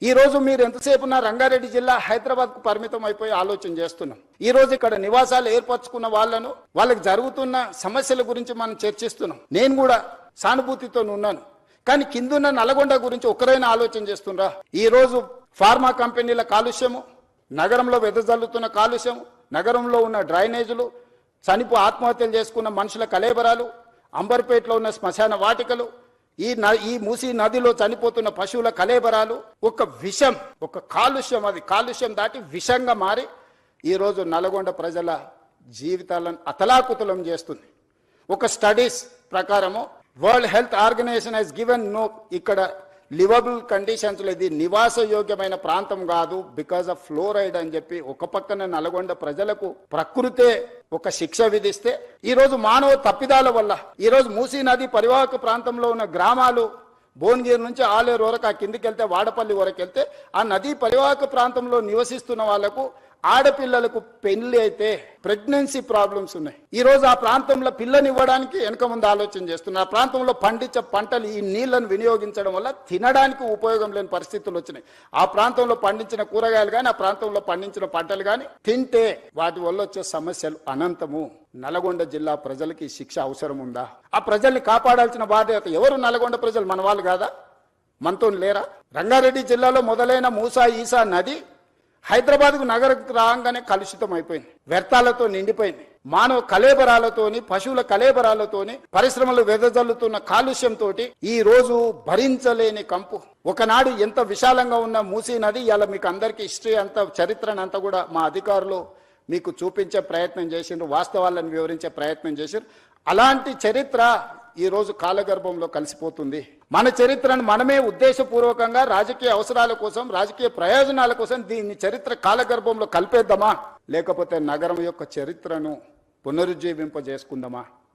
ఈ రోజు మీరు ఎంతసేపు నా రంగారెడ్డి జిల్లా హైదరాబాద్కు పరిమితం అయిపోయి ఆలోచన చేస్తున్నాం. ఈ రోజు ఇక్కడ నివాసాలు ఏర్పరచుకున్న వాళ్ళకి జరుగుతున్న సమస్యల గురించి మనం చర్చిస్తున్నాం. నేను కూడా సానుభూతితో ఉన్నాను. కానీ కిందున్న నల్గొండ గురించి ఒకరైనా ఆలోచన చేస్తుండ్రా? ఈ రోజు ఫార్మా కంపెనీల కాలుష్యము, నగరంలో వెదజల్లుతున్న కాలుష్యం, నగరంలో ఉన్న డ్రైనేజీలు, ఆత్మహత్యలు చేసుకున్న మనుషుల కలేబరాలు, అంబర్పేటలో ఉన్న శ్మశాన వాటికలు, ఈ మూసీ నదిలో చనిపోతున్న పశువుల కలేబరాలు, ఒక విషం, ఒక కాలుష్యం, అది కాలుష్యం దాటి విషంగా మారి ఈరోజు నల్గొండ ప్రజల జీవితాలను అతలాకుతలం చేస్తుంది. ఒక స్టడీస్ ప్రకారము World Health Organization has given no ఇక్కడ లివబుల్ కండిషన్స్ ఇది నివాస యోగ్యమైన ప్రాంతం కాదు బికాజ్ ఆఫ్ ఫ్లోరైడ్ అని చెప్పి ఒక పక్కన నల్గొండ ప్రజలకు ప్రకృతే ఒక శిక్ష విధిస్తే, ఈరోజు మానవ తప్పిదాల వల్ల ఈరోజు మూసీ నది పరివాహక ప్రాంతంలో ఉన్న గ్రామాలు భువనగిరి నుంచి ఆలేరు వరకు, ఆ కిందికి వెళ్తే వాడపల్లి వరకు వెళ్తే ఆ నదీ పరివాహక ప్రాంతంలో నివసిస్తున్న వాళ్లకు ఆడపిల్లలకు పెళ్లి అయితే ప్రెగ్నెన్సీ ప్రాబ్లమ్స్ ఉన్నాయి. ఈ రోజు ఆ ప్రాంతంలో పిల్లనివ్వడానికి వెనక ముందు ఆలోచన చేస్తున్నారు. ఆ ప్రాంతంలో పండించే పంటలు ఈ నీళ్లను వినియోగించడం వల్ల తినడానికి ఉపయోగం లేని పరిస్థితులు వచ్చినాయి. ఆ ప్రాంతంలో పండించిన కూరగాయలు కానీ, ఆ ప్రాంతంలో పండించిన పంటలు కానీ తింటే వాటి వల్ల వచ్చే సమస్యలు అనంతము. నల్గొండ జిల్లా ప్రజలకి శిక్ష అవసరం ఉందా? ఆ ప్రజల్ని కాపాడాల్సిన బాధ్యత ఎవరు? నల్గొండ ప్రజలు మన వాళ్ళు కాదా? మనతో లేరా? రంగారెడ్డి జిల్లాలో మొదలైన మూసా ఈసా నది హైదరాబాద్కు నగరకు రాగానే కలుషితం అయిపోయింది, వ్యర్థాలతో నిండిపోయింది. మానవ కలేబరాలతోని, పశువుల కలేబరాలతోని, పరిశ్రమలు వెదజల్లుతున్న కాలుష్యంతో ఈ రోజు భరించలేని కంపు. ఒకనాడు ఎంత విశాలంగా ఉన్న మూసీ నది ఇలా మీకు అందరికీ హిస్టరీ అంతా, చరిత్రనంతా కూడా మా అధికారులు మీకు చూపించే ప్రయత్నం చేసిండ్రు, వాస్తవాలను వివరించే ప్రయత్నం చేసిండ్రు. అలాంటి చరిత్ర ఈ రోజు కాలగర్భంలో కలిసిపోతుంది. మన చరిత్రను మనమే ఉద్దేశపూర్వకంగా రాజకీయ అవసరాల కోసం, రాజకీయ ప్రయోజనాల కోసం దీన్ని చరిత్ర కాలగర్భంలో కలిపేద్దామా, లేకపోతే నగరం యొక్క చరిత్రను పునరుజ్జీవింపజేసుకుందామా?